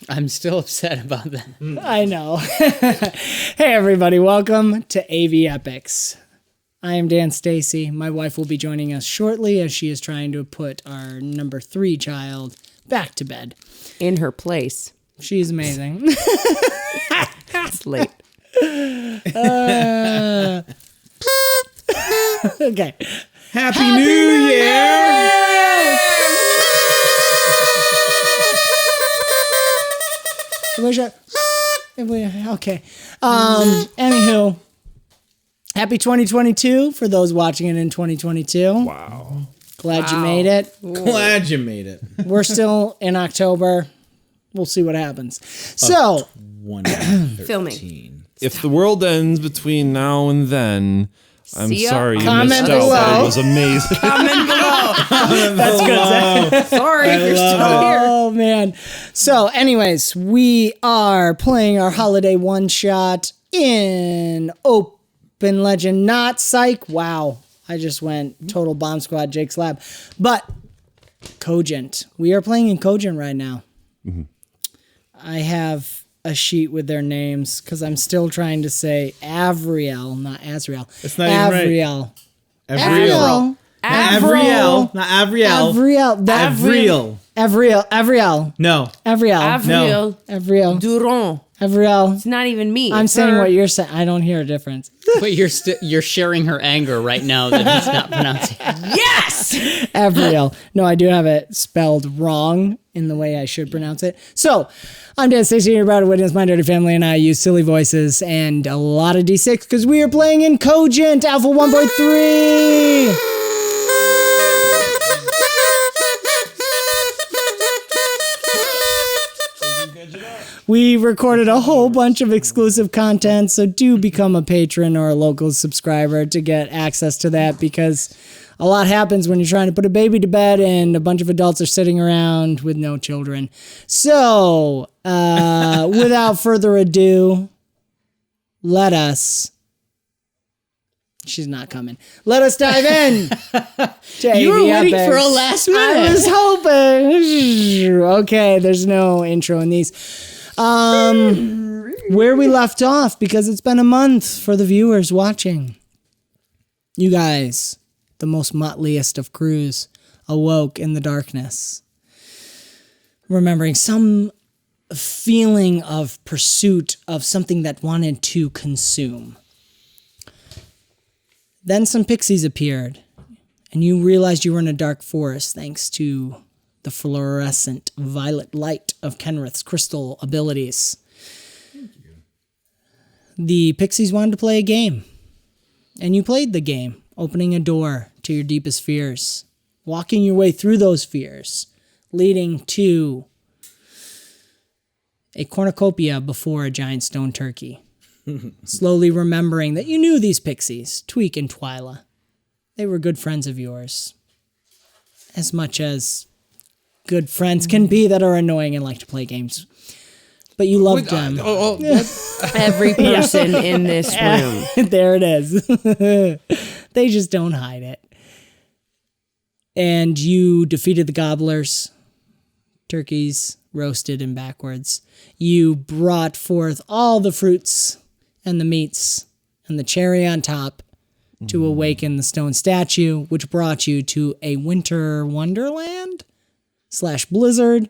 I'm still upset about that. I know. Hey, everybody. Welcome to AV Epochs. I am Dan Stacy. My wife will be joining us shortly as she is trying to put our number 3 child back to bed. In her place. She's amazing. It's late. Okay. Happy New Year! Okay. Anywho, happy 2022 for those watching it in 2022. Wow. Glad you made it. Glad you made it. We're still in October. We'll see what happens. So, 113. Filming. If the world ends between now and then, I'm See ya. sorry you Comment missed out, below. but it was amazing. Comment below. that's good. Sorry if you're still here. Oh, man. So, anyways, we are playing our holiday one-shot in Open Legend, not Psych. Wow. I just went total Bomb Squad, Jake's Lab. But Cogent. We are playing in Cogent right now. Mm-hmm. I have a sheet with their names because I'm still trying to say Avriel, not Azrael. It's not even right. Avriel. Avriel. Avriel. Not Avriel. Avriel. Avriel. Avriel. No. Avriel. Avril Avriel. Durand. Avriel. It's not even me. I'm It's saying her. what you're saying. I don't hear a difference. But you're sharing her anger right now that he's not pronouncing it. Yes! Avriel. No, I do have it spelled wrong in the way I should pronounce it. So, I'm Dan Stacy, your proud witness, my dirty family, and I use silly voices and a lot of D6 because we are playing in Cogent Alpha 1.3. We recorded a whole bunch of exclusive content, so do become a patron or a local subscriber to get access to that because a lot happens when you're trying to put a baby to bed and a bunch of adults are sitting around with no children. So, without further ado, let us... She's not coming. Let us dive in to You were AV waiting Epochs. for a last minute. I was hoping. Okay, there's no intro in these. Where we left off, because it's been a month for the viewers watching. You guys, the most motliest of crews, awoke in the darkness, remembering some feeling of pursuit of something that wanted to consume. Then some pixies appeared, and you realized you were in a dark forest thanks to the fluorescent violet light of Kenrith's crystal abilities. The pixies wanted to play a game, and you played the game, opening a door to your deepest fears, walking your way through those fears, leading to a cornucopia before a giant stone turkey. Slowly remembering that you knew these pixies, Tweak and Twyla. They were good friends of yours. As much as good friends can be that are annoying and like to play games. But you loved them. Every person in this room. There it is. They just don't hide it. And you defeated the gobblers. Turkeys roasted and backwards. You brought forth all the fruits and the meats and the cherry on top to awaken the stone statue, which brought you to a winter wonderland / blizzard,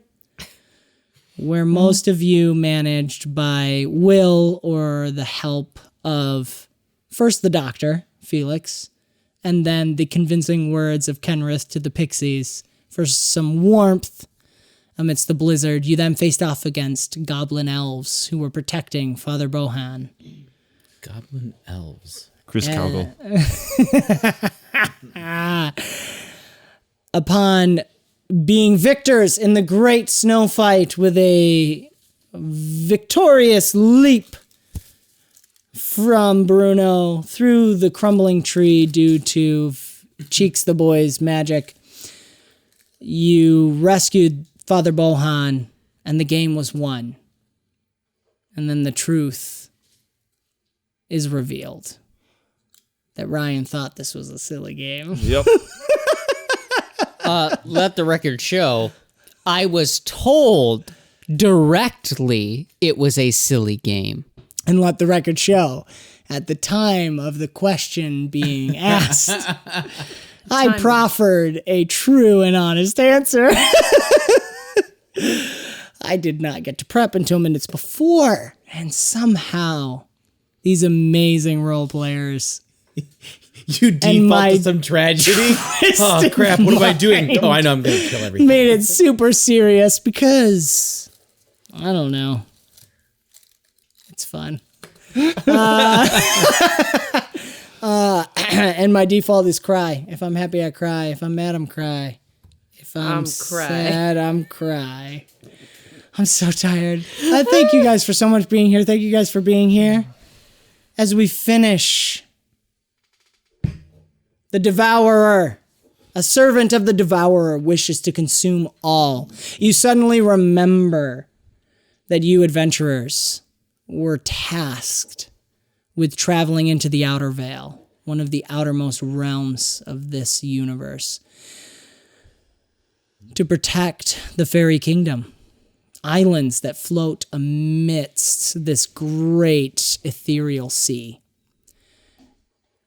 where most of you managed by will or the help of first the doctor, Felix, and then the convincing words of Kenrith to the pixies for some warmth amidst the blizzard. You then faced off against goblin elves who were protecting Father Bohan. Goblin elves. Chris Cowgill. Upon being victors in the great snow fight with a victorious leap from Bruno through the crumbling tree due to Cheeks the Boy's magic, you rescued Father Bohan, and the game was won. And then the truth is revealed. That Ryan thought this was a silly game. Yep. Let the record show, I was told Directly, it was a silly game. And let the record show, at the time of the question being asked, I proffered a true and honest answer. I did not get to prep until minutes before. And somehow, these amazing role players You default to some tragedy? Oh, crap. What am I doing? Oh, I know I'm going to kill everything. made it super serious because, I don't know. It's fun. And my default is cry. If I'm happy, I cry. If I'm mad, I'm cry. If I'm sad, I'm cry. I'm so tired. Thank you guys for so much being here. Thank you guys for being here. As we finish, the Devourer, a servant of the Devourer, wishes to consume all. You suddenly remember that you adventurers were tasked with traveling into the Outer Veil, one of the outermost realms of this universe, to protect the fairy kingdom, islands that float amidst this great ethereal sea.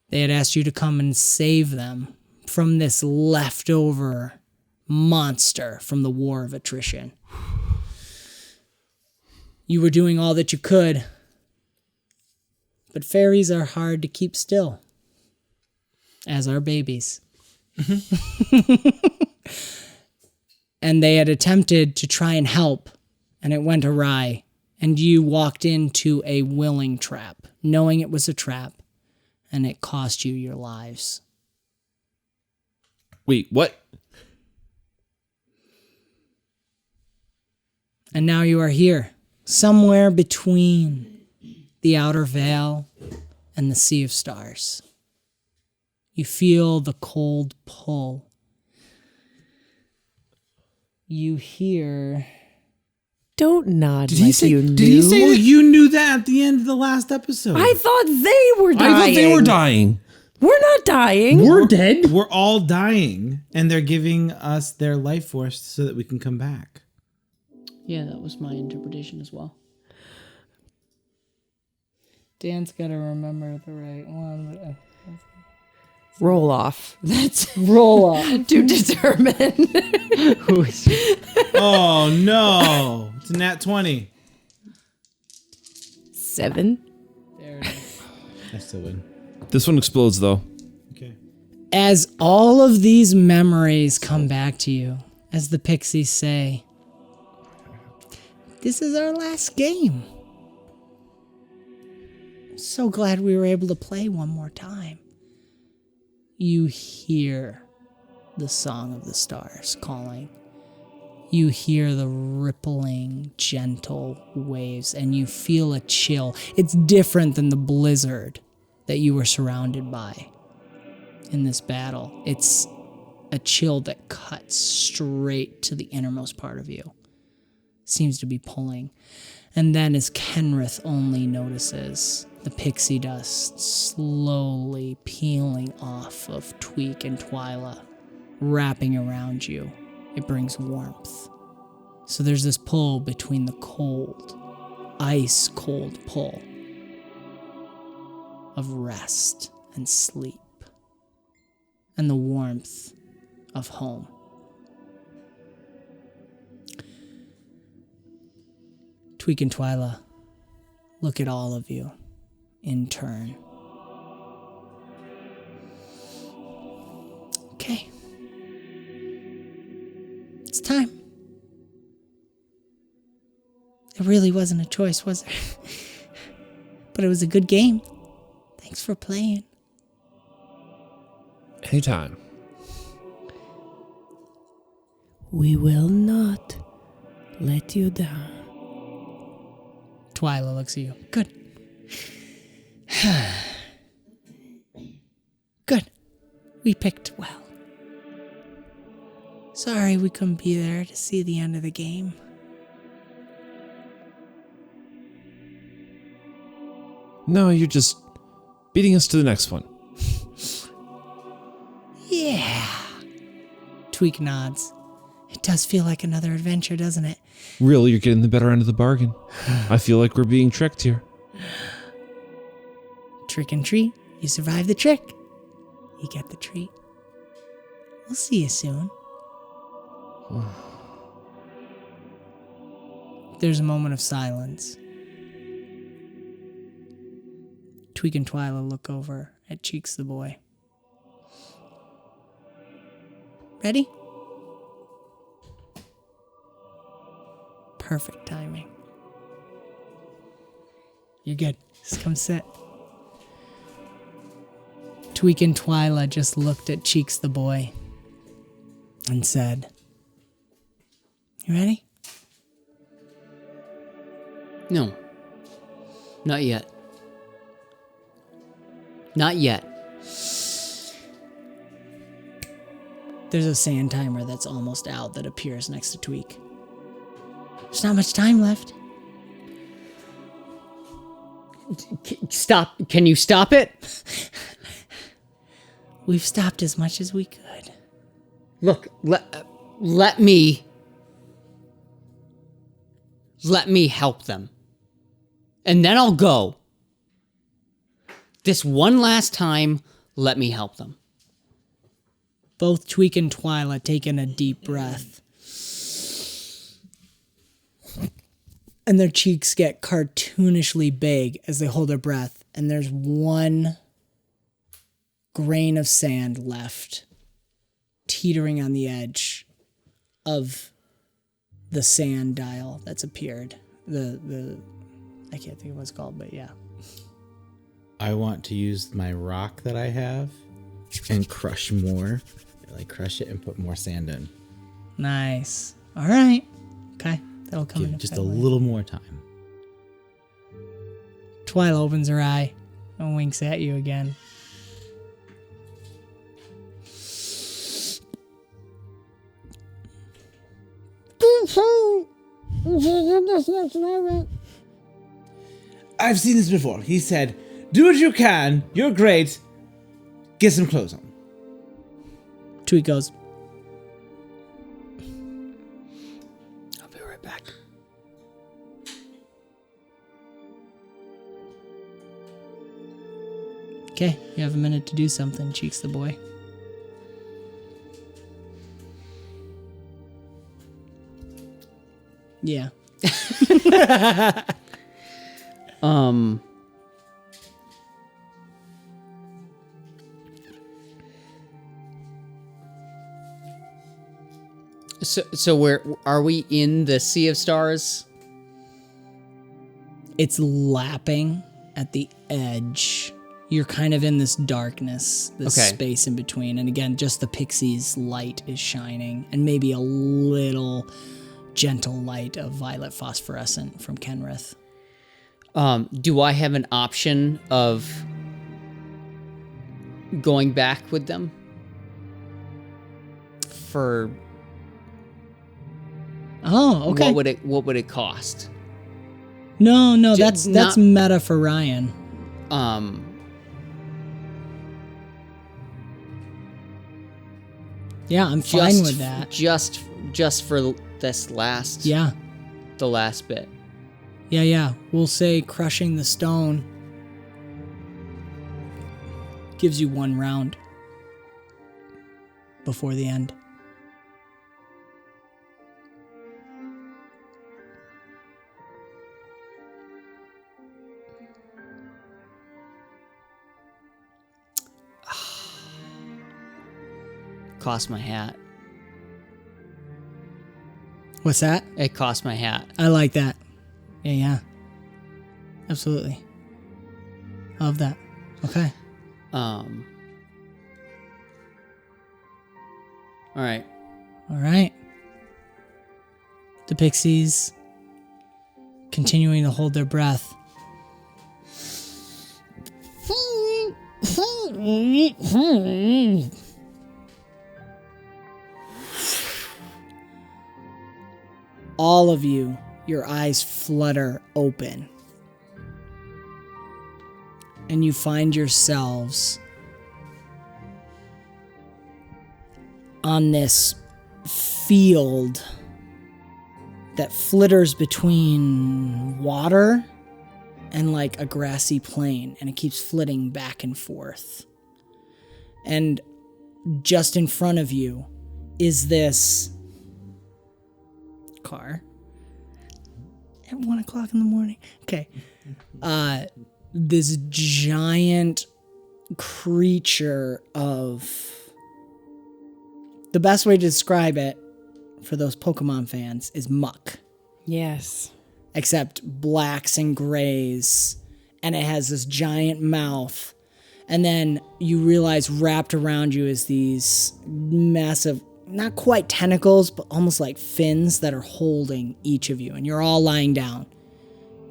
They had asked you to come and save them from this leftover monster from the War of Attrition. You were doing all that you could, but fairies are hard to keep still, as are babies. And they had attempted to try and help, and it went awry, and you walked into a willing trap, knowing it was a trap, and it cost you your lives. Wait, what? And now you are here, somewhere between the Outer Veil and the Sea of Stars. You feel the cold pull. You hear... Don't nod Did like he say, you knew. did he say that you knew that at the end of the last episode? I thought they were dying. I thought they were dying. We're not dying. We're dead. We're all dying, and they're giving us their life force so that we can come back. Yeah, that was my interpretation as well. Dan's got to remember the right one. Roll off. That's Roll up. to determine. Oh, no. It's a nat 20. 7. There it is. I still win. This one explodes, though. Okay. As all of these memories come back to you, as the pixies say, this is our last game. I'm so glad we were able to play one more time. You hear the song of the stars calling. You hear the rippling, gentle waves, and you feel a chill. It's different than the blizzard that you were surrounded by in this battle. It's a chill that cuts straight to the innermost part of you. Seems to be pulling. And then as Kenrith only notices the pixie dust slowly peeling off of Tweak and Twyla, wrapping around you, it brings warmth. So there's this pull between the cold, ice cold pull of rest and sleep and the warmth of home. Tweak and Twyla look at all of you in turn. Okay. It's time. It really wasn't a choice, was there? But it was a good game. Thanks for playing. Anytime. We will not let you down. Twyla looks at you. Good. Good. We picked well. Sorry we couldn't be there to see the end of the game. No, you're just beating us to the next one. Yeah. Tweak nods. It does feel like another adventure, doesn't it? Really, you're getting the better end of the bargain. I feel like we're being tricked here. Trick and treat. You survive the trick. You get the treat. We'll see you soon. There's a moment of silence. Tweek and Twyla look over at Cheeks the boy. Ready? Perfect timing. You're good. Just come sit. Tweek and Twyla just looked at Cheeks the boy and said, "You ready?" No. Not yet. Not yet. There's a sand timer that's almost out that appears next to Tweek. There's not much time left. Stop. Can you stop it? We've stopped as much as we could. Look, let me help them. And then I'll go. This one last time, let me help them. Both Tweek and Twyla take in a deep breath. And their cheeks get cartoonishly big as they hold their breath. And there's one grain of sand left, teetering on the edge of the sand dial that's appeared. I can't think of what it's called, but yeah. I want to use my rock that I have and crush more. Like crush it and put more sand in. Nice. All right. Okay. That'll come in Just a little more time. Twyla opens her eye and winks at you again. I've seen this before. He said, "Do what you can. You're great. Get some clothes on." Tweek goes, I'll be right back. "Okay, you have a minute to do something," Cheeks the boy. Yeah. So where are we in the Sea of Stars? It's lapping at the edge. You're kind of in this darkness, this Okay. space in between. And again, just the pixie's light is shining, and maybe a little gentle light of violet phosphorescent from Kenrith. Do I have an option of going back with them? For Oh, okay. what would it cost? No, J- that's not- meta for Ryan. Yeah, I'm fine with that. Just for this last Yeah. the last bit. Yeah. We'll say crushing the stone gives you one round before the end. Cost my hat. What's that? It cost my hat. I like that. Yeah. Absolutely. Love that. Okay. All right. All right. The pixies continuing to hold their breath. All of you, your eyes flutter open. And you find yourselves on this field that flitters between water and like a grassy plain, and it keeps flitting back and forth. And just in front of you is this car at 1 o'clock in the morning. Okay. This giant creature of... The best way to describe it for those Pokemon fans is muck. Yes. Except blacks and grays. And it has this giant mouth. And then you realize wrapped around you is these massive, not quite tentacles, but almost like fins that are holding each of you. And you're all lying down.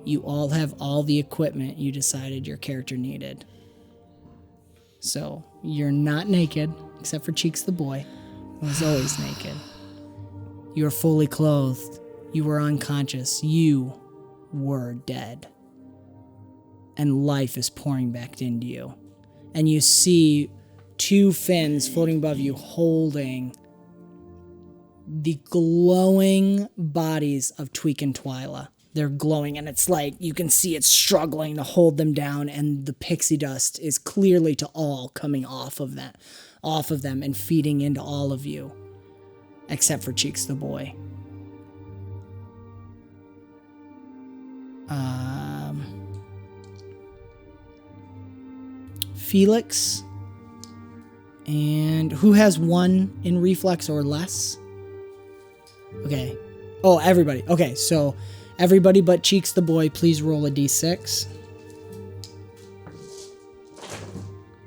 You all have all the equipment you decided your character needed. So you're not naked, except for Cheeks the boy, who is always naked. You are fully clothed. You were unconscious. You were dead. And life is pouring back into you. And you see 2 fins floating above you holding the glowing bodies of Tweek and Twyla. They're glowing, and it's like you can see it struggling to hold them down, and the pixie dust is clearly to all coming off of them and feeding into all of you, except for Cheeks the boy. Felix, and who has 1 in reflex or less? Okay. Oh, everybody. Okay, so everybody but Cheeks the boy, please roll a d6.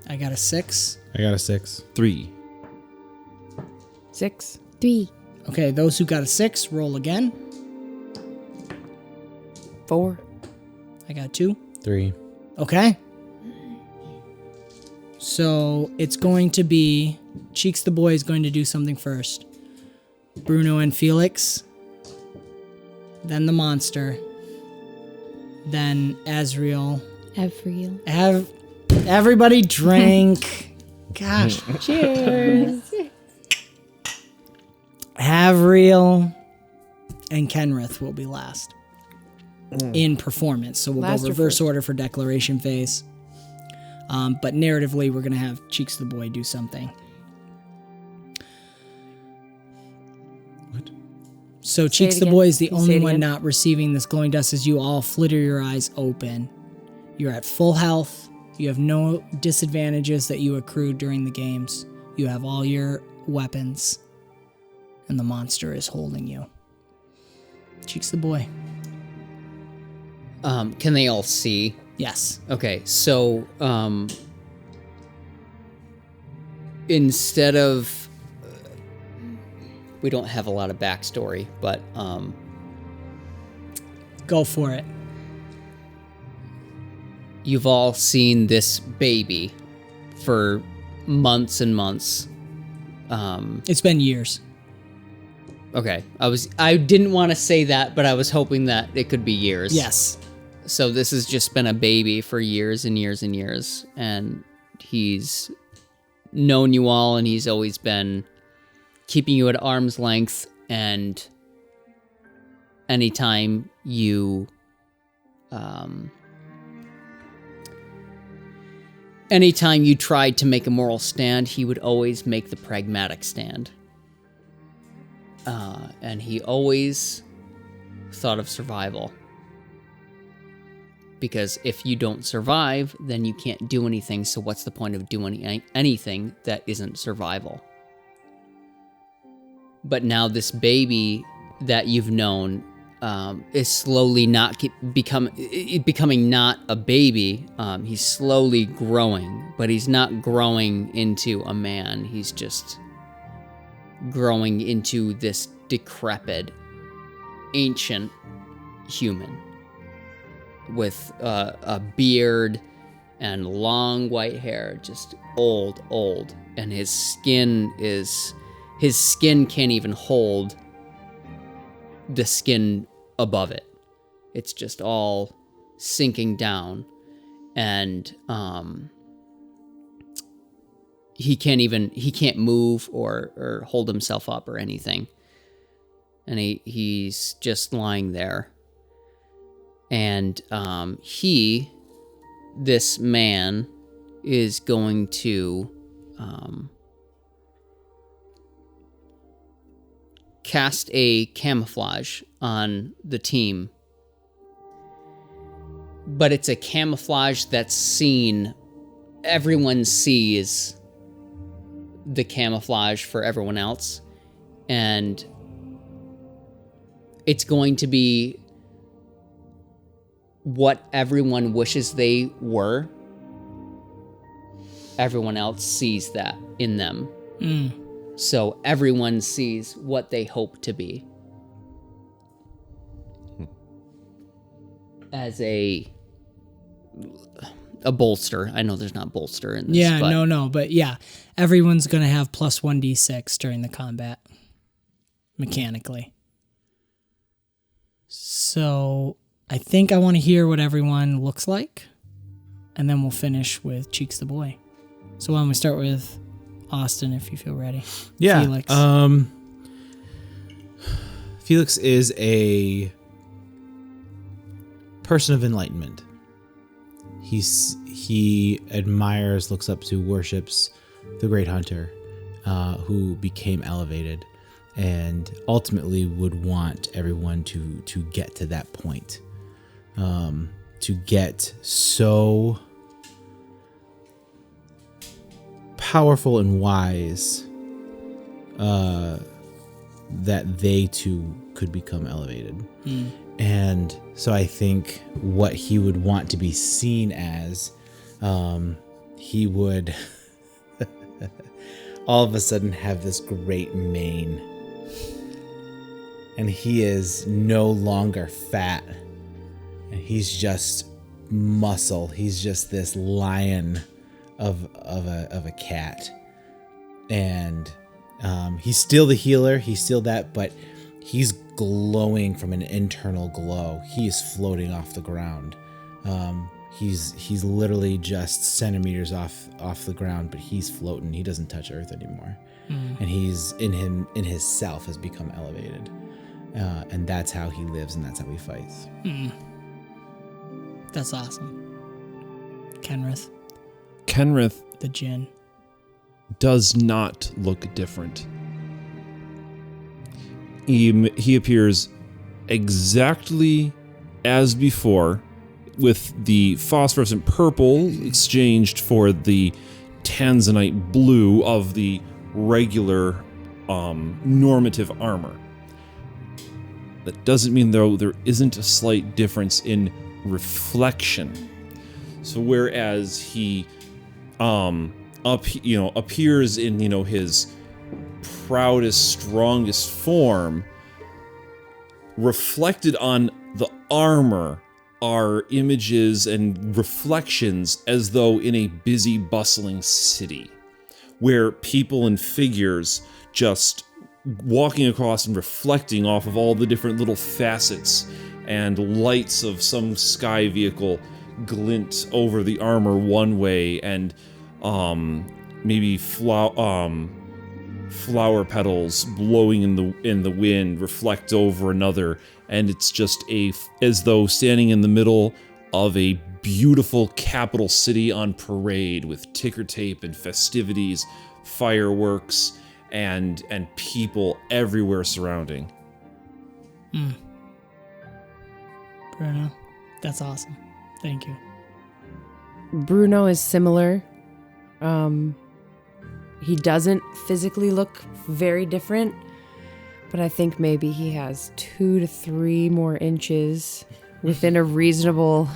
I got a 6. I got a 6. 3. 6. 3. Okay, those who got a 6, roll again. 4. I got 2. 3. Okay. So it's going to be Cheeks the boy is going to do something first. Bruno and Felix. Then the monster. Then Azriel. Everybody drink. Gosh. Cheers. Havriel and Kenrith will be last in performance. So we'll Last go or reverse first? order for declaration phase. But narratively, we're going to have Cheeks the boy do something. What? So Say Cheeks it the again. boy is the Can you say only it one again? not receiving this glowing dust as you all flitter your eyes open. You're at full health. You have no disadvantages that you accrued during the games. You have all your weapons. And the monster is holding you. Cheeks the boy. Can they all see? Yes. Okay, so instead of we don't have a lot of backstory, but Go for it. you've all seen this baby for months and months. It's been years. Okay, I didn't want to say that, but I was hoping that it could be years. Yes. So this has just been a baby for years and years and years, and he's known you all, and he's always been keeping you at arm's length, and anytime you tried to make a moral stand, he would always make the pragmatic stand. And he always thought of survival. Because if you don't survive, then you can't do anything, so what's the point of doing anything that isn't survival? But now this baby that you've known is slowly becoming not a baby. He's slowly growing, but he's not growing into a man. He's just growing into this decrepit, ancient human with a beard and long white hair, just old, and his skin can't even hold the skin above it. It's just all sinking down, and he can't move or hold himself up or anything. and he's just lying there. And this man, is going to cast a camouflage on the team. But it's a camouflage that's seen. Everyone sees the camouflage for everyone else. And it's going to be what everyone wishes they were. Everyone else sees that in them. So everyone sees what they hope to be. As a bolster. I know there's not bolster in this. Yeah, but no. But yeah, everyone's going to have plus 1d6 during the combat. Mechanically. So I think I want to hear what everyone looks like. And then we'll finish with Cheeks the Boy. So why don't we start with Austin, if you feel ready. Yeah. Felix. Felix is a person of enlightenment. He admires, looks up to, worships the great hunter who became elevated, and ultimately would want everyone to get to that point, to get so powerful and wise that they too could become elevated. And so I think what he would want to be seen as, he would all of a sudden have this great mane, and he is no longer fat, and he's just muscle. He's just this lion of a cat, and he's still the healer. He's still that, but he's glowing from an internal glow. He is floating off the ground. He's literally just centimeters off the ground, but he's floating. He doesn't touch earth anymore, and he's in his self has become elevated, and that's how he lives, and that's how he fights. That's awesome. Kenrith, Kenrith the Djinn. does not look different. He appears exactly as before, with the phosphorescent purple exchanged for the tanzanite blue of the regular normative armor. That doesn't mean, though, there isn't a slight difference in reflection. So whereas he appears in his proudest, strongest form, reflected on the armor are images and reflections as though in a busy, bustling city, where people and figures just walking across and reflecting off of all the different little facets and lights of some sky vehicle glint over the armor one way, and maybe flower petals blowing in the wind reflect over another, and it's just as though standing in the middle of a beautiful capital city on parade with ticker tape and festivities, fireworks, and people everywhere surrounding. Bruno, that's awesome. Thank you. Bruno is similar. He doesn't physically look very different, but I think maybe he has 2 to 3 more inches within a reasonable.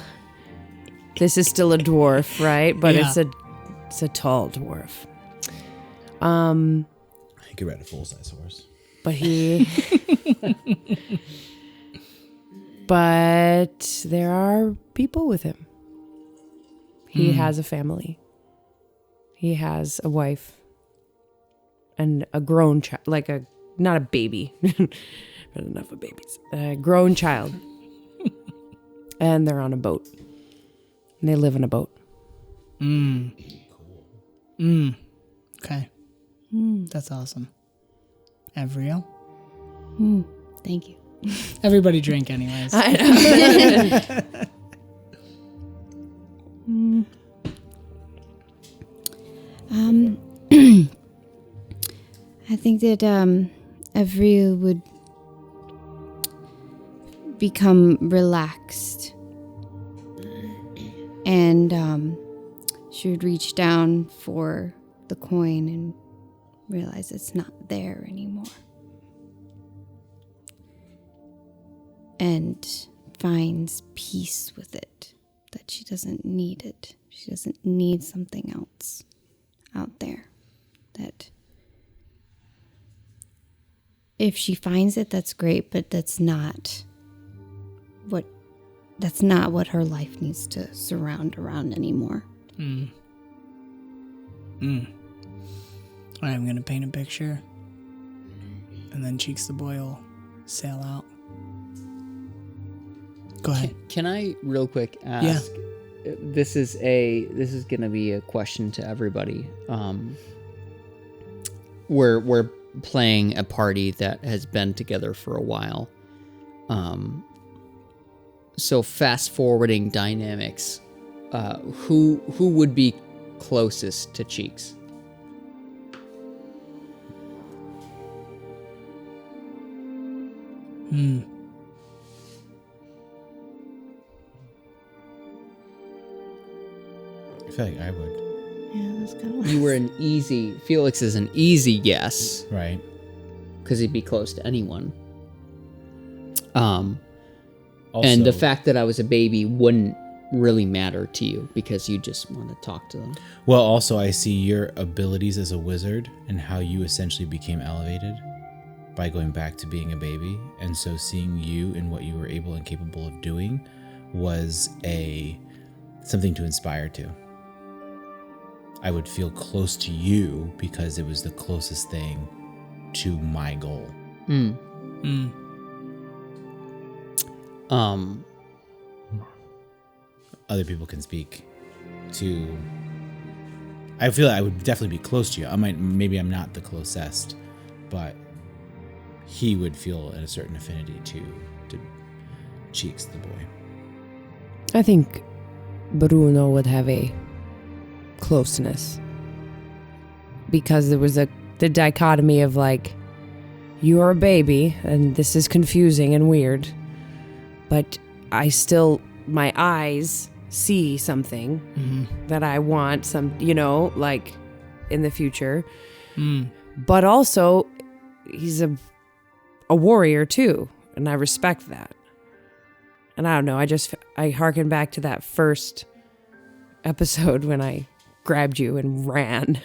This is still a dwarf, right? But Yeah. it's a tall dwarf. He could ride a full-size horse. But there are people with him. He has a family. He has a wife and a grown child, not a baby, not enough of babies, a grown child. And they're on a boat. And they live in a boat. Okay. That's awesome. Avriel? Thank you. Everybody drink anyways. I think that Avril would become relaxed, and she would reach down for the coin and realize it's not there anymore, and finds peace with it, that she doesn't need it. She doesn't need something else out there. That if she finds it, that's great, but that's not what her life needs to surround around anymore. I'm gonna paint a picture, and then Cheeks the boy will sail out. Go ahead. Can I real quick ask? Yeah. This is gonna be a question to everybody. We're playing a party that has been together for a while. So fast forwarding dynamics, who would be closest to Cheeks? I feel like I would. Yeah, that's kind of You were Felix is an easy guess, Right. because he'd be close to anyone. Also, And the fact that I was a baby wouldn't really matter to you because you just want to talk to them. Well, also, I see your abilities as a wizard and how you essentially became elevated by going back to being a baby. And so seeing you and what you were able and capable of doing was something to inspire to. I would feel close to you because it was the closest thing to my goal. Other people can speak to. I feel like I would definitely be close to you. Maybe I'm not the closest, but he would feel a certain affinity to Cheeks the boy. I think Bruno would have a closeness because there was the dichotomy of like, you are a baby and this is confusing and weird, but my eyes see something that I want like in the future. But also he's a warrior too, and I respect that. And I don't know, I harken back to that first episode when I grabbed you and ran.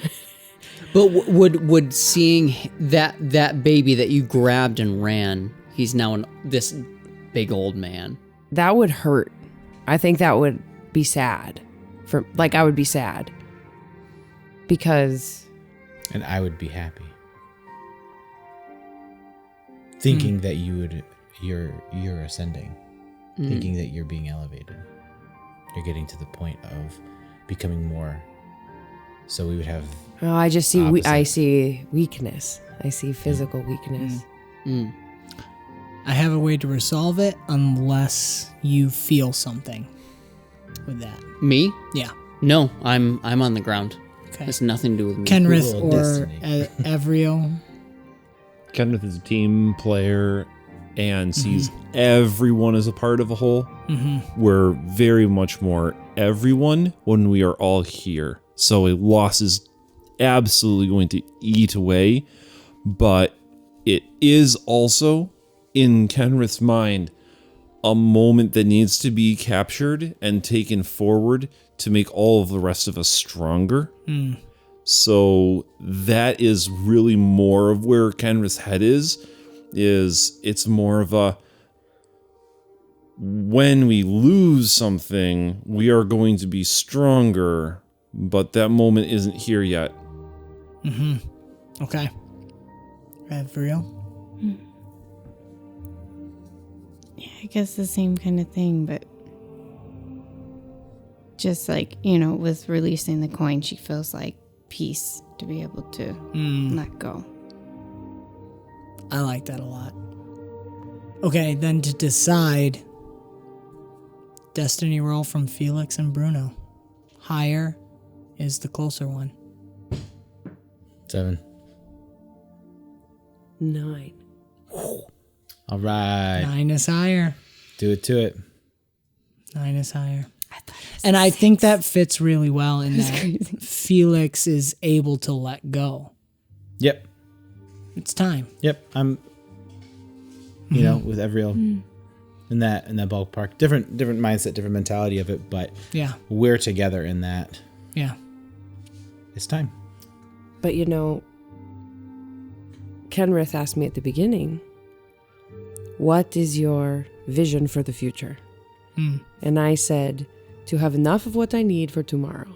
But would seeing that baby that you grabbed and ran, he's now this big old man. That would hurt. I think that would be sad. I would be sad. Because... And I would be happy. Thinking that you're ascending. Thinking that you're being elevated. You're getting to the point of becoming more. So we would have... Oh, I just see... opposite. I see weakness. I see physical weakness. I have a way to resolve it unless you feel something with that. Me? Yeah. No, I'm on the ground. Okay. Has nothing to do with me. Kenrith Rule of or destiny. Avril. Kenneth is a team player and sees everyone as a part of a whole. We're very much more everyone when we are all here. So a loss is absolutely going to eat away, but it is also, in Kenrith's mind, a moment that needs to be captured and taken forward to make all of the rest of us stronger. So that is really more of where Kenrith's head is it's more of a, when we lose something, we are going to be stronger, but that moment isn't here yet. Okay. Avril? Yeah, I guess the same kind of thing, but just like, with releasing the coin, she feels like peace to be able to let go. I like that a lot. Okay, then to decide, destiny roll from Felix and Bruno. Higher is the closer one. 7. 9. All right. 9 is higher. Do it to it. 9 is higher. And I think that fits really well in that Felix is able to let go. Yep. It's time. Yep. I'm, you know, with Evriel in that ballpark. Different mindset, different mentality of it, but Yeah. we're together in that. Yeah. It's time. But you know, Kenrith asked me at the beginning, what is your vision for the future? And I said, to have enough of what I need for tomorrow.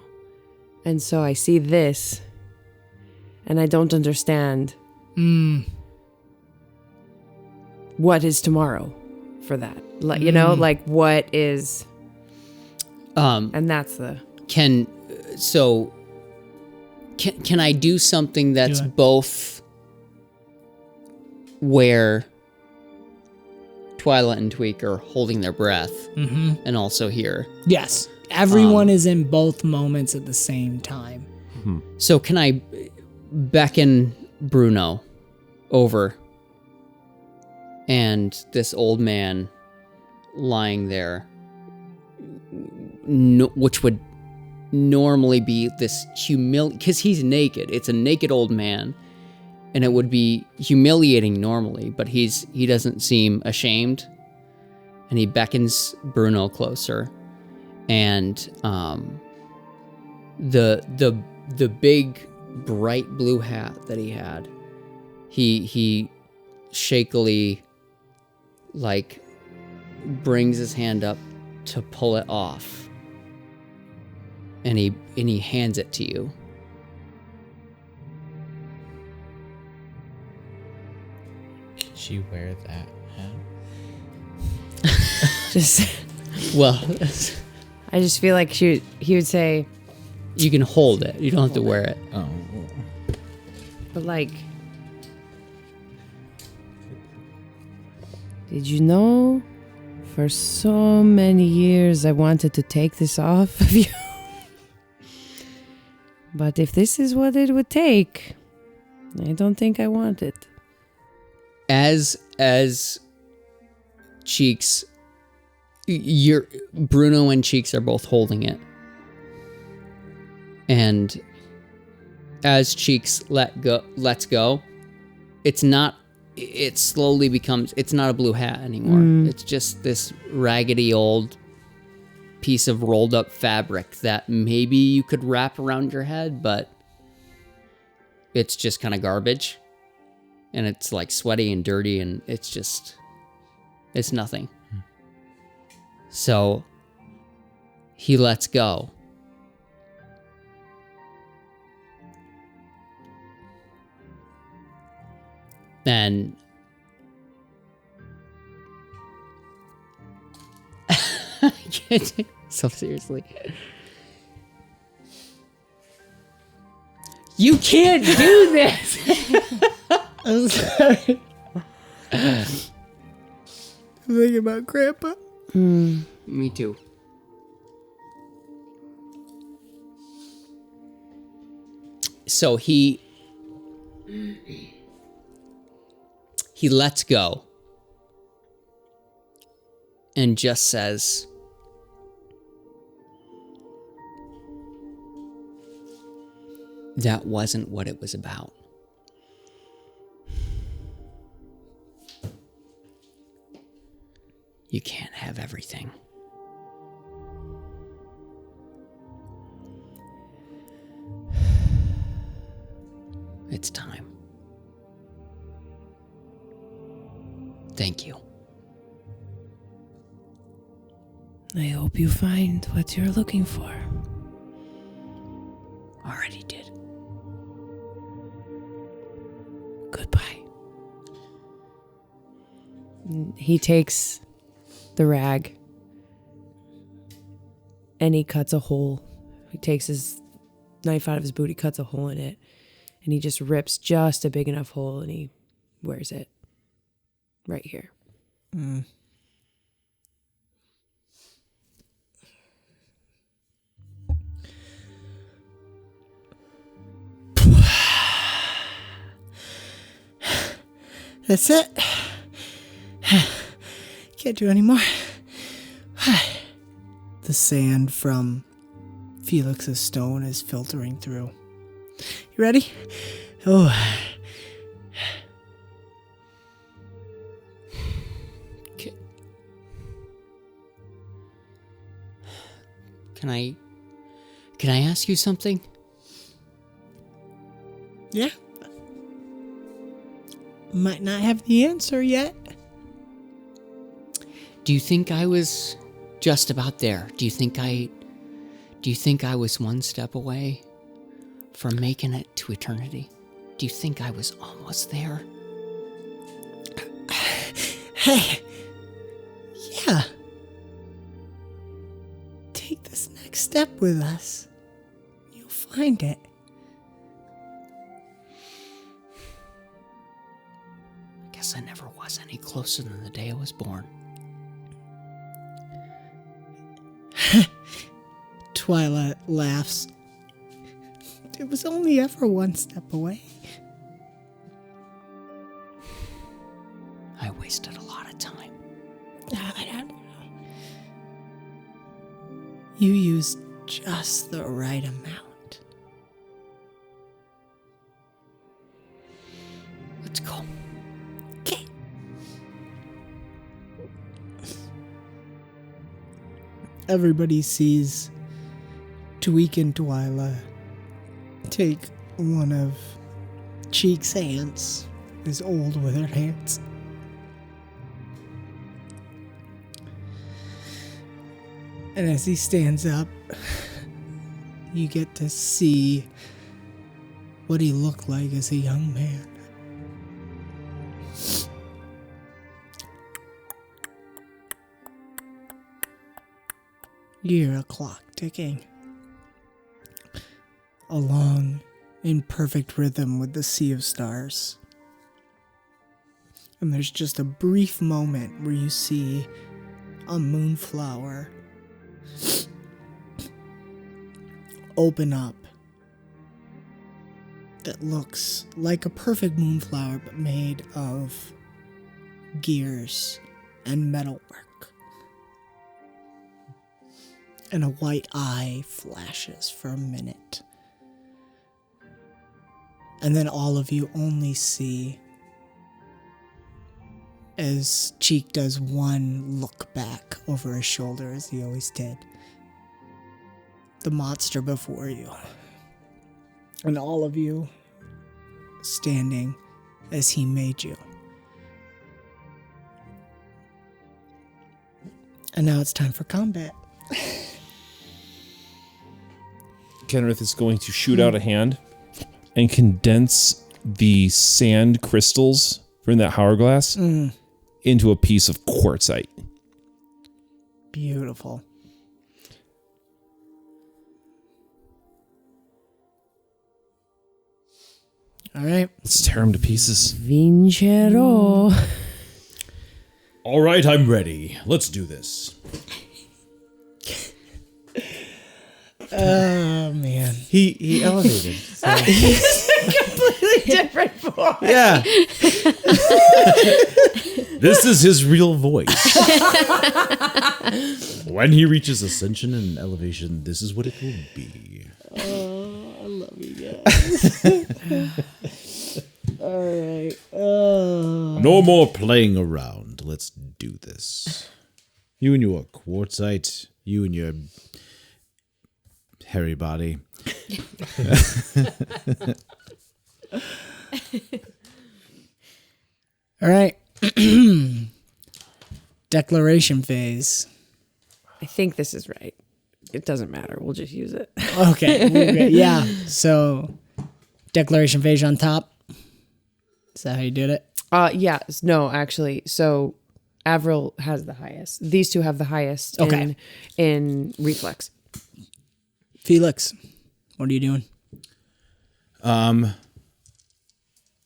And so I see this, and I don't understand what is tomorrow for that. Like, you know, like what is, and that's the... Can I do something that's Do it. both where Twyla and Tweak are holding their breath and also here? Yes. Everyone is in both moments at the same time. So can I beckon Bruno over and this old man lying there, which would normally be this because he's naked. It's a naked old man, and it would be humiliating normally, but he doesn't seem ashamed, and he beckons Bruno closer, and the big bright blue hat that he had, he shakily like brings his hand up to pull it off, and he hands it to you. Can she wear that hat? Just, Well, I just feel like he would say, you can hold it. You don't have to wear it. Oh. but like, did you know for so many years I wanted to take this off of you? But if this is what it would take, I don't think I want it. As Cheeks, Bruno and Cheeks are both holding it, and as Cheeks lets go, it slowly becomes, it's not a blue hat anymore. It's just this raggedy old piece of rolled up fabric that maybe you could wrap around your head, but it's just kind of garbage. And it's like sweaty and dirty, and it's nothing. So he lets go. Then I can't take myself seriously. You can't do this. I'm sorry. I'm thinking about Grandpa. Me too. So he lets go and just says, that wasn't what it was about. You can't have everything. It's time. Thank you. I hope you find what you're looking for. Already did. Goodbye. He takes the rag and he cuts a hole. He takes his knife out of his boot, he cuts a hole in it, and he just rips just a big enough hole and he wears it right here. That's it. Can't do any more. The sand from Felix's stone is filtering through. You ready? Oh. Can I ask you something? Yeah. Might not have the answer yet. Do you think I was just about there? Do you think I was one step away from making it to eternity? Do you think I was almost there? Hey. Yeah. Take this next step with us. You'll find it. I guess I never was any closer than the day I was born. Twyla laughs. It was only ever one step away. I wasted a lot of time. I don't know. You used just the right amount. Let's go. Okay. Everybody sees Tweak and Twyla take one of Cheek's hands, his old withered hands. And as he stands up, you get to see what he looked like as a young man. You hear a clock ticking, along in perfect rhythm with the sea of stars. And there's just a brief moment where you see a moonflower open up that looks like a perfect moonflower but made of gears and metalwork. And a white eye flashes for a minute. And then all of you only see, as Cheek does one look back over his shoulder as he always did, the monster before you. And all of you standing as he made you. And now it's time for combat. Kenrith is going to shoot out a hand and condense the sand crystals from that hourglass into a piece of quartzite. Beautiful. All right. Let's tear him to pieces. Vincero. All right, I'm ready. Let's do this. Oh, man. He elevated. So. Completely different form. Yeah. This is his real voice. When he reaches ascension and elevation, this is what it will be. Oh, I love you guys. All right. Oh. No more playing around. Let's do this. You and your quartzite, you and your hairy body. All right. Declaration phase. I think this is right. It doesn't matter. We'll just use it. Okay. Yeah. So, declaration phase on top. Is that how you did it? Yeah. No, actually. So Avril has the highest. These two have the highest in reflex. Felix, what are you doing? I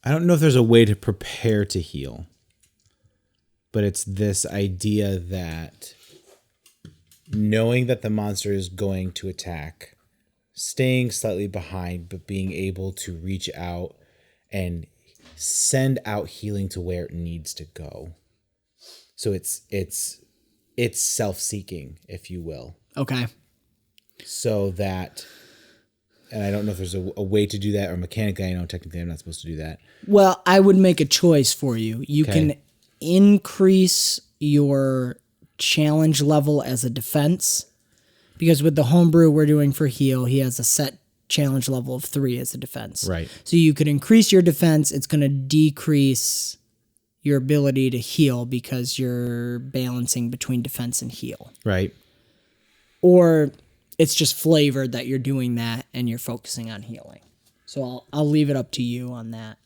don't know if there's a way to prepare to heal. but it's this idea that knowing that the monster is going to attack, staying slightly behind, but being able to reach out and send out healing to where it needs to go. So it's self-seeking, if you will. Okay. So that, and I don't know if there's a way to do that, or mechanically, I know technically I'm not supposed to do that. Well, I would make a choice for you. You can increase your challenge level as a defense, because with the homebrew we're doing for heal, he has a set challenge level of 3 as a defense. Right. So you could increase your defense. It's going to decrease your ability to heal because you're balancing between defense and heal. Right. Or it's just flavored that you're doing that and you're focusing on healing. So I'll leave it up to you on that.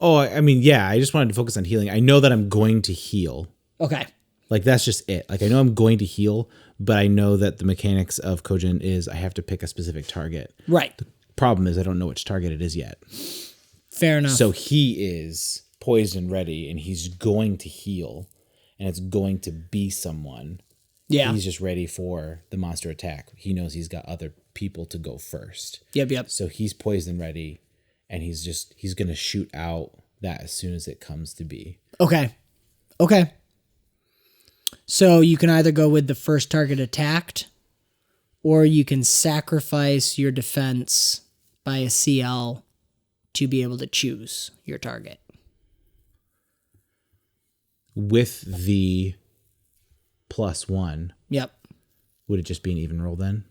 Oh, I mean, yeah, I just wanted to focus on healing. I know that I'm going to heal. Okay. Like, that's just it. Like, I know I'm going to heal, but I know that the mechanics of Cogent is I have to pick a specific target. Right. The problem is I don't know which target it is yet. Fair enough. So he is poised and ready, and he's going to heal, and it's going to be someone. Yeah. He's just ready for the monster attack. He knows he's got other people to go first. Yep. So he's poised and ready, and he's going to shoot out that as soon as it comes to be. Okay. So you can either go with the first target attacked, or you can sacrifice your defense by a CL to be able to choose your target. With the +1, Yep. would it just be an even roll then?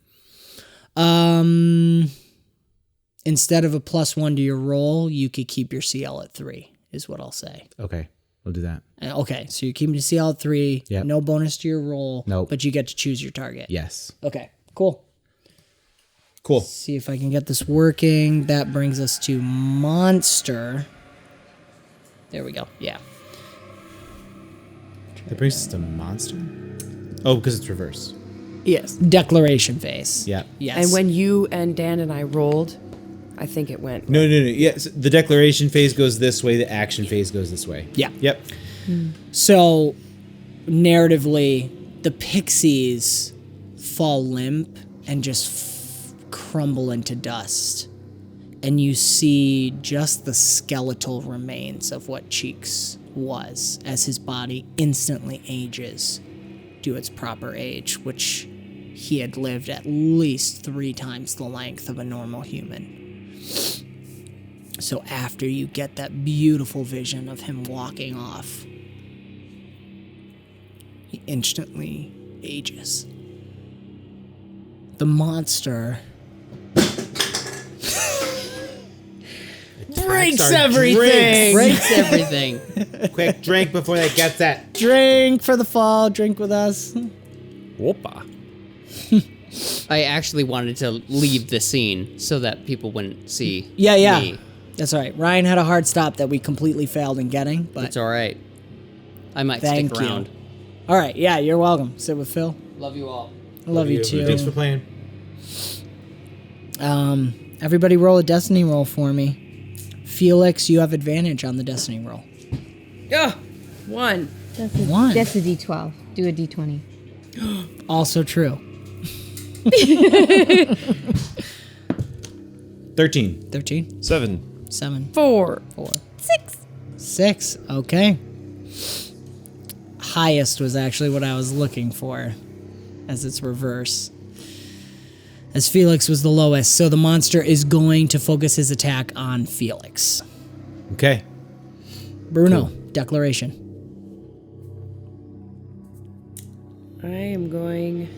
Instead of a +1 to your roll, you could keep your CL at 3, is what I'll say. Okay, we'll do that. Okay, so you're keeping your CL at 3, Yep. no bonus to your roll, Nope. but you get to choose your target. Yes. Okay, cool. Cool. See if I can get this working. That brings us to monster. There we go. Yeah. That brings us to monster? Oh, because it's reverse. Yes. Declaration phase. Yeah. Yes. And when you and Dan and I rolled, I think it went. No. Yes, the declaration phase goes this way. The action phase goes this way. Yeah. Yep. So, narratively, the pixies fall limp and just crumble into dust. And you see just the skeletal remains of what Cheeks was as his body instantly ages to its proper age, which he had lived at least 3 times the length of a normal human. So after you get that beautiful vision of him walking off, he instantly ages. The monster breaks everything. Breaks everything. Quick drink before that gets that. Drink for the fall. Drink with us. Whoopa. I actually wanted to leave the scene so that people wouldn't see Yeah. me. That's all right. Ryan had a hard stop that we completely failed in getting, but It's all right. I might thank stick you. around. All right. Yeah, you're welcome. Sit with Phil. Love you all. I love you too. Thanks for playing. Everybody roll a destiny roll for me. Felix, you have advantage on the destiny roll. Oh, 1. One. That's a D12. Do a D20. Also true. 13. 13. 7. 7. 4. 6. Okay. Highest was actually what I was looking for, as it's reverse. As Felix was the lowest, so the monster is going to focus his attack on Felix. Okay. Bruno, declaration. I am going.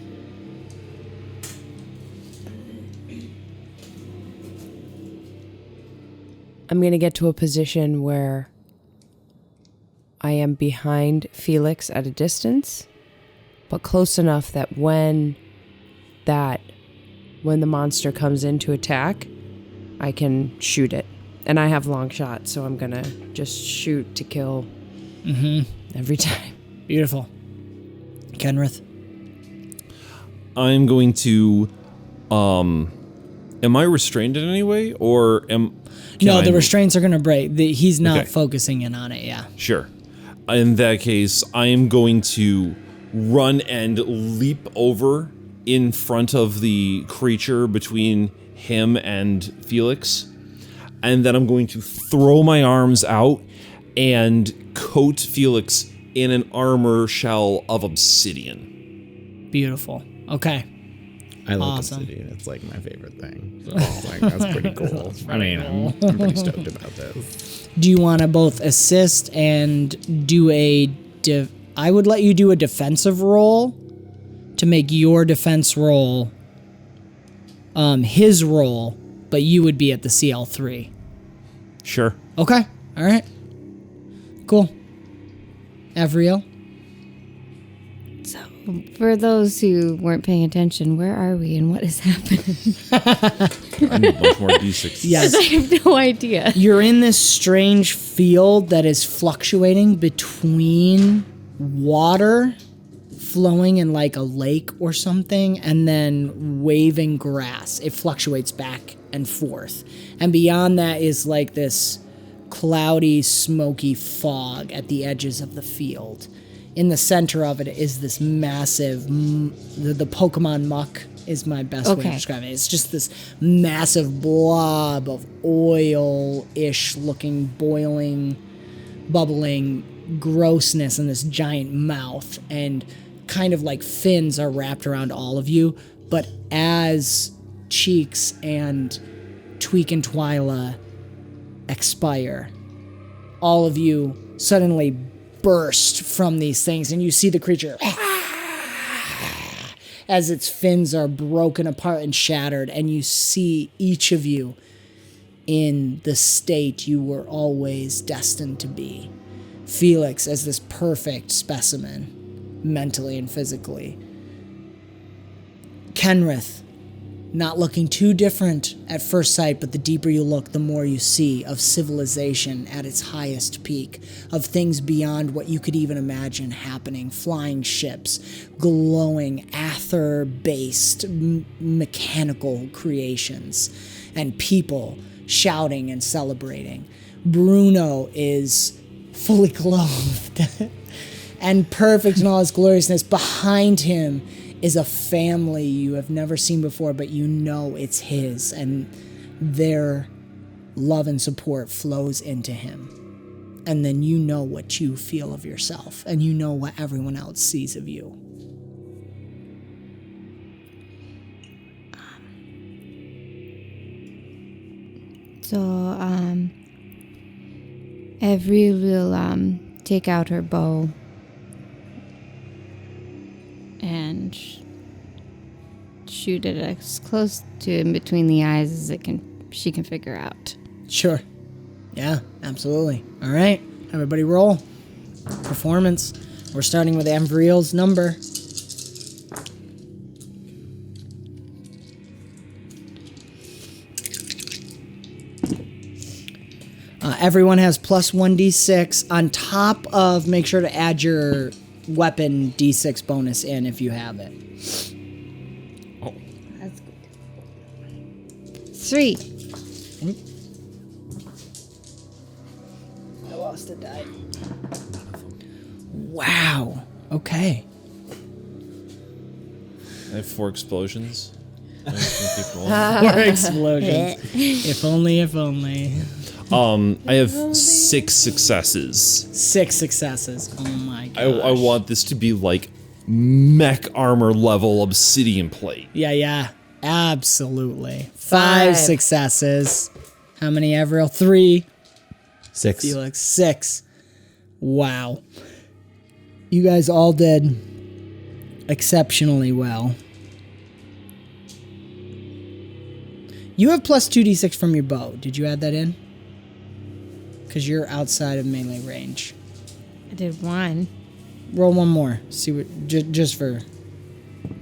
I'm going to get to a position where I am behind Felix at a distance, but close enough that when the monster comes in to attack, I can shoot it. And I have long shots, so I'm going to just shoot to kill every time. Beautiful. Kenrith. I'm going to. Am I restrained in any way, or am? No, can the I- restraints are going to break. He's not Okay. focusing in on it, yeah. Sure. In that case, I am going to run and leap over in front of the creature between him and Felix. And then I'm going to throw my arms out and coat Felix in an armor shell of obsidian. Beautiful. Okay. I like Awesome. obsidian. It's like my favorite thing. So it's like, that's pretty cool. I mean, I'm pretty stoked about this. Do you want to both assist and do I would let you do a defensive roll to make your defense roll his roll, but you would be at the CL3. Sure. Okay. All right. Cool. Avriel? So, for those who weren't paying attention, where are we and what is happening? I need a bunch more D6. Yes. I have no idea. You're in this strange field that is fluctuating between water flowing in like a lake or something and then waving grass. It fluctuates back and forth. And beyond that is like this cloudy, smoky fog at the edges of the field. In the center of it is this massive, the Pokemon muck is my best way to Okay. describe it. It's just this massive blob of oil-ish looking, boiling, bubbling grossness in this giant mouth. And kind of like fins are wrapped around all of you. But as Cheeks and Tweak and Twyla expire, all of you suddenly burst from these things, and you see the creature as its fins are broken apart and shattered, and you see each of you in the state you were always destined to be. Felix as this perfect specimen, mentally and physically. Kenrith, not looking too different at first sight, but the deeper you look, the more you see of civilization at its highest peak, of things beyond what you could even imagine happening, flying ships, glowing, aether-based mechanical creations, and people shouting and celebrating. Bruno is fully clothed and perfect in all his gloriousness. Behind him is a family you have never seen before, but you know it's his, and their love and support flows into him. And then you know what you feel of yourself, and you know what everyone else sees of you. So, Every will take out her bow and shoot it as close to in between the eyes as she can figure out. Sure. Yeah, absolutely. All right, everybody roll. Performance. We're starting with Avriel's number. Everyone has plus 1d6 on top of, make sure to add your weapon d6 bonus in if you have it. Oh, that's good. 3. I lost a die. Wow. Okay. I have 4 explosions. More explosions. If only, if only. I have 6 successes. 6 successes. Oh my god. I want this to be like mech armor level obsidian plate. Yeah. Absolutely. 5 successes. How many, Avriel? 3. 6. Felix, 6. Wow. You guys all did exceptionally well. You have plus 2d6 from your bow. Did you add that in? Because you're outside of melee range. I did 1. Roll one more. See what, just for,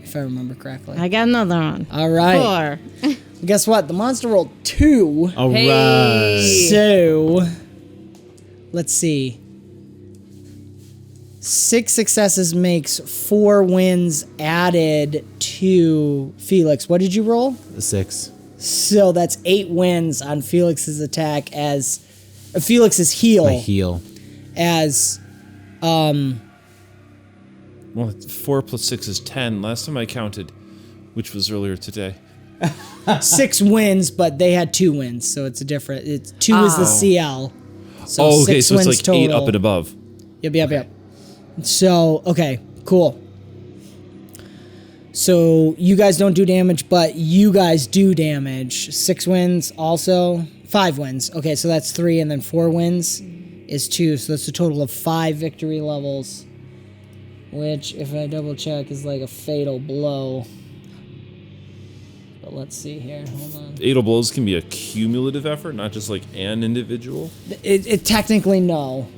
if I remember correctly. I got another one. All right. 4. Guess what? The monster rolled 2. All Hey. right. So, let's see. 6 successes makes 4 wins added to Felix. What did you roll? 6. So that's 8 wins on Felix's attack as Felix's heal. My heal. As Well, 4 plus 6 is 10. Last time I counted, which was earlier today. 6 wins, but they had 2 wins, so it's a different. It's 2 is the CL. So Okay, 6 so it's wins like total. 8 up and above. Yep. So, okay, cool. So you guys don't do damage, but you guys do damage. 6 wins also. 5 wins. Okay, so that's 3, and then 4 wins is 2. So that's a total of 5 victory levels. Which, if I double check, is like a fatal blow. But let's see here. Hold on. Fatal blows can be a cumulative effort, not just like an individual. It technically no.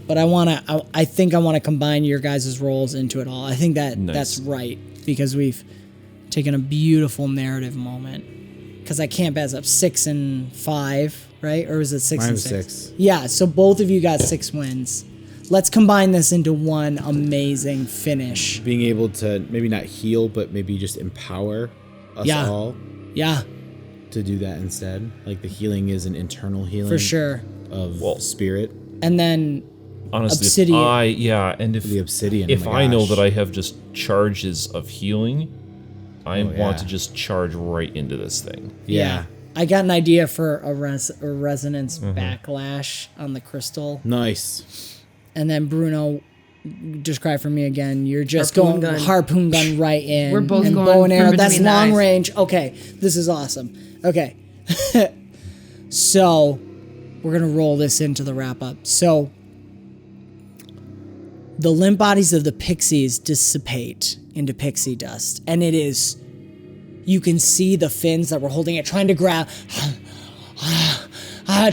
But I think I want to combine your guys' roles into it all. I think that that's right, because we've taken a beautiful narrative moment. Because I can't pass up 6 and 5, right? Or is it 6 and 6? Yeah, so both of you got 6 wins. Let's combine this into one amazing finish. Being able to maybe not heal, but maybe just empower us all. Yeah. To do that instead. Like the healing is an internal healing. For sure. Of spirit. And then honestly, obsidian. If the obsidian. If I know that I have just charges of healing, I want to just charge right into this thing. Yeah. I got an idea for a resonance backlash on the crystal. Nice. And then Bruno, just cry for me again. You're just harpoon gun right in. We're both and going bow and arrow. That's between the long eyes. range. Okay, this is awesome. Okay, so we're gonna roll this into the wrap up. So the limp bodies of the pixies dissipate into pixie dust, and it is. You can see the fins that were holding it, trying to grab.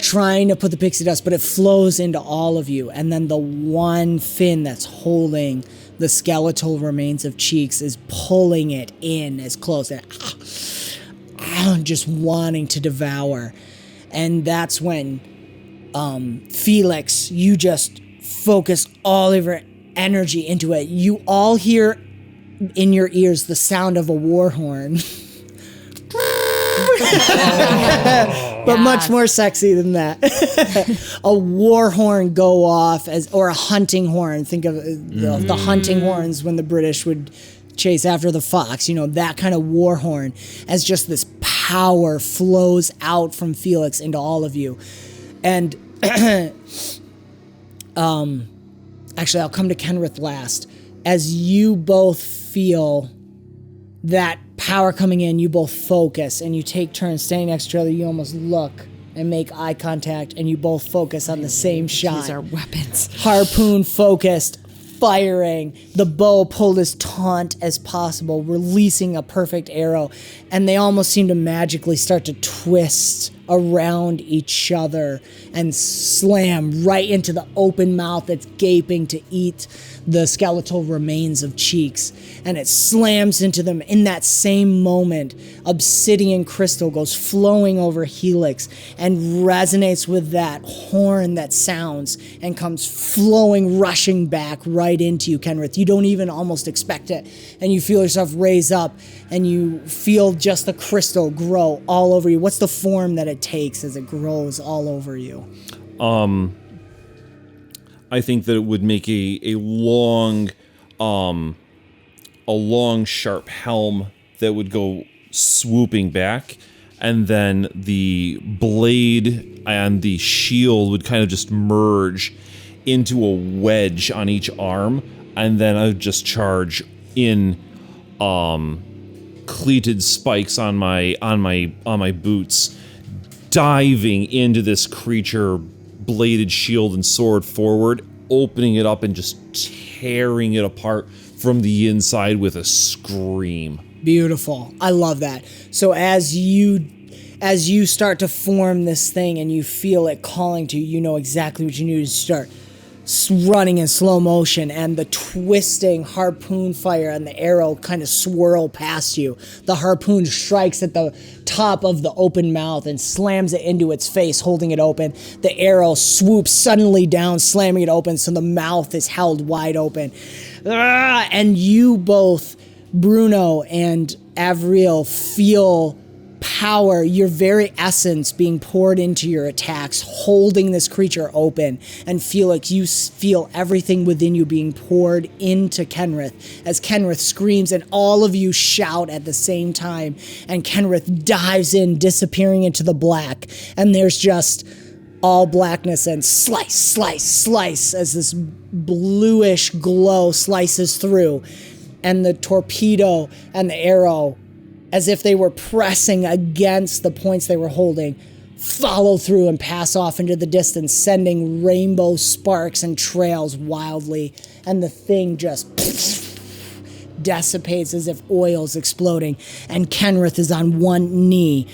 Trying to put the pixie dust, but it flows into all of you. And then the one fin that's holding the skeletal remains of Cheeks is pulling it in as close and just wanting to devour. And that's when Felix, you just focus all of your energy into it. You all hear in your ears the sound of a war horn. But much more sexy than that. A war horn go off or a hunting horn. Think of the hunting horns when the British would chase after the fox. You know, that kind of war horn, as just this power flows out from Felix into all of you. And actually, I'll come to Kenrith last. As you both feel that power coming in, you both focus and you take turns standing next to each other. You almost look and make eye contact, and you both focus on the same shot. These are weapons. Harpoon focused, firing, the bow pulled as taut as possible, releasing a perfect arrow, and they almost seem to magically start to twist around each other and slam right into the open mouth that's gaping to eat the skeletal remains of Cheeks, and it slams into them. In that same moment, obsidian crystal goes flowing over Helix and resonates with that horn that sounds and comes flowing, rushing back right into you, Kenrith. You don't even almost expect it, and you feel yourself raise up, and you feel just the crystal grow all over you. What's the form that it takes as it grows all over you? I think that it would make a long, sharp helm that would go swooping back, and then the blade and the shield would kind of just merge into a wedge on each arm, and then I would just charge in cleated spikes on my boots, diving into this creature, bladed shield and sword forward, opening it up and just tearing it apart from the inside with a scream. Beautiful. I love that. So as you start to form this thing and you feel it calling to you, you know exactly what you need to start running in slow motion, and the twisting harpoon fire and the arrow kind of swirl past you. The harpoon strikes at the top of the open mouth and slams it into its face, holding it open. The arrow swoops suddenly down, slamming it open, so the mouth is held wide open. And you both, Bruno and Avriel, feel power, your very essence being poured into your attacks, holding this creature open, and feel like you feel everything within you being poured into Kenrith as Kenrith screams and all of you shout at the same time, and Kenrith dives in, disappearing into the black, and there's just all blackness and slice, slice, slice as this bluish glow slices through, and the torpedo and the arrow, as if they were pressing against the points they were holding, follow through and pass off into the distance, sending rainbow sparks and trails wildly, and the thing just dissipates as if oil's exploding, and Kenrith is on one knee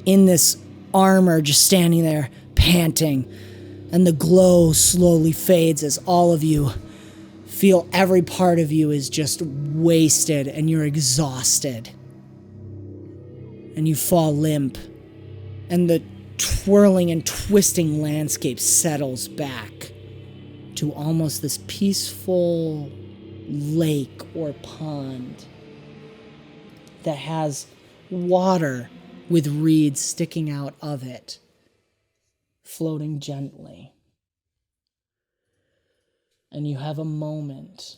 in this armor, just standing there, panting, and the glow slowly fades as all of you feel every part of you is just wasted and you're exhausted. And you fall limp, and the twirling and twisting landscape settles back to almost this peaceful lake or pond that has water with reeds sticking out of it, floating gently. And you have a moment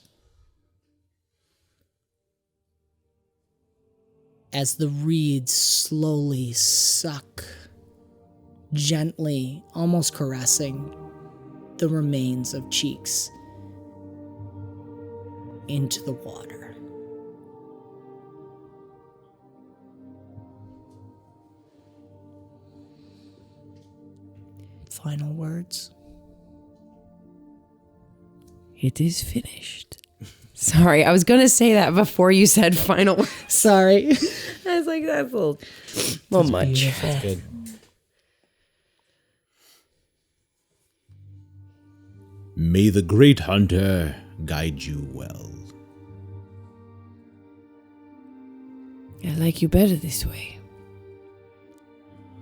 as the reeds slowly suck, gently, almost caressing, the remains of cheeks into the water. Final words. It is finished. Sorry, I was going to say that before you said final. Sorry. I was like, that's a little much. Beautiful. That's good. May the great hunter guide you well. I like you better this way.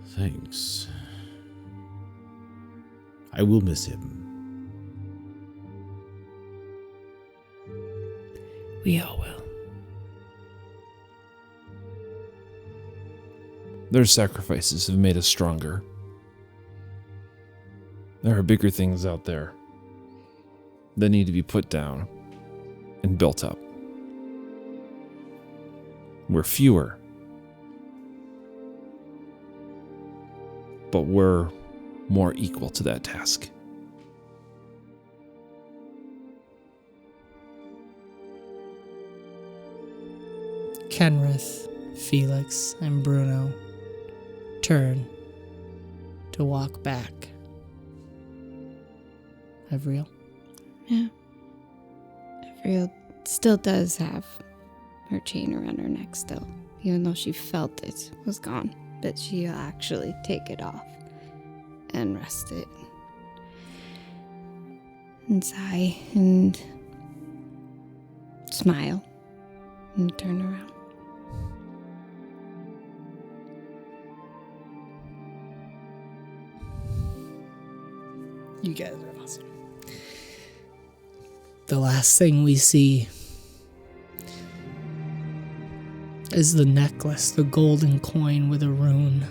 Thanks. I will miss him. We all will. Their sacrifices have made us stronger. There are bigger things out there that need to be put down and built up. We're fewer, but we're more equal to that task. Kenrith, Felix, and Bruno turn to walk back. Evriel? Yeah. Evriel still does have her chain around her neck still, even though she felt it was gone. But she'll actually take it off and rest it. And sigh and smile and turn around. You guys are awesome. The last thing we see is the necklace, the golden coin with a rune.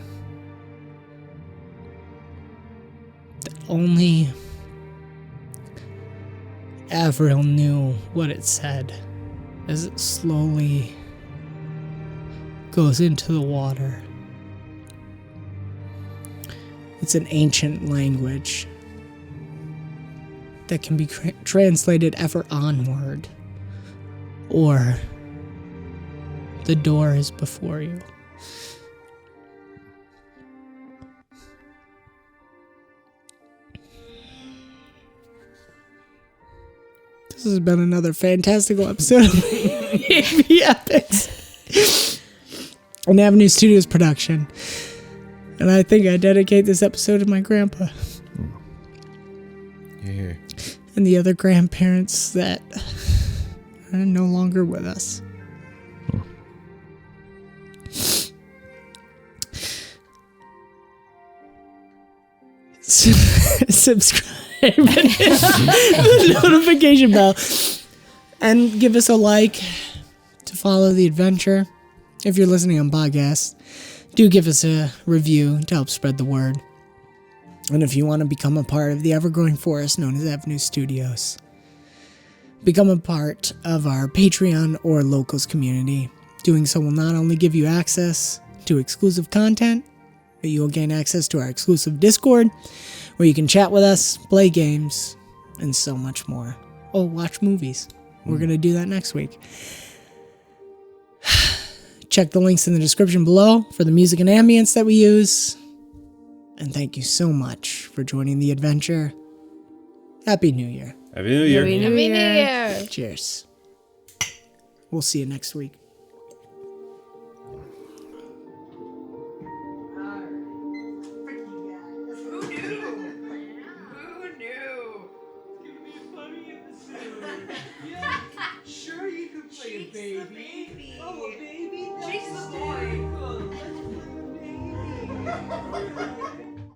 That only Avril knew what it said as it slowly goes into the water. It's an ancient language that can be translated ever onward, or the door is before you. This has been another fantastical episode of the Epochs, an Avenue Studios production. And I think I dedicate this episode to my grandpa. Here. And the other grandparents that are no longer with us. Subscribe and hit the notification bell. And give us a like to follow the adventure. If you're listening on podcast, do give us a review to help spread the word. And if you want to become a part of the ever-growing forest known as Avenue Studios, become a part of our Patreon or Locals community. Doing so will not only give you access to exclusive content, but you will gain access to our exclusive Discord, where you can chat with us, play games, and so much more. Oh, watch movies. We're going to do that next week. Check the links in the description below for the music and ambience that we use. And thank you so much for joining the adventure. Happy New Year. Happy New Year. Happy New Year. Cheers. We'll see you next week. Sure, you can play a baby. Oh, a baby? Chase the boy. Let's play a baby.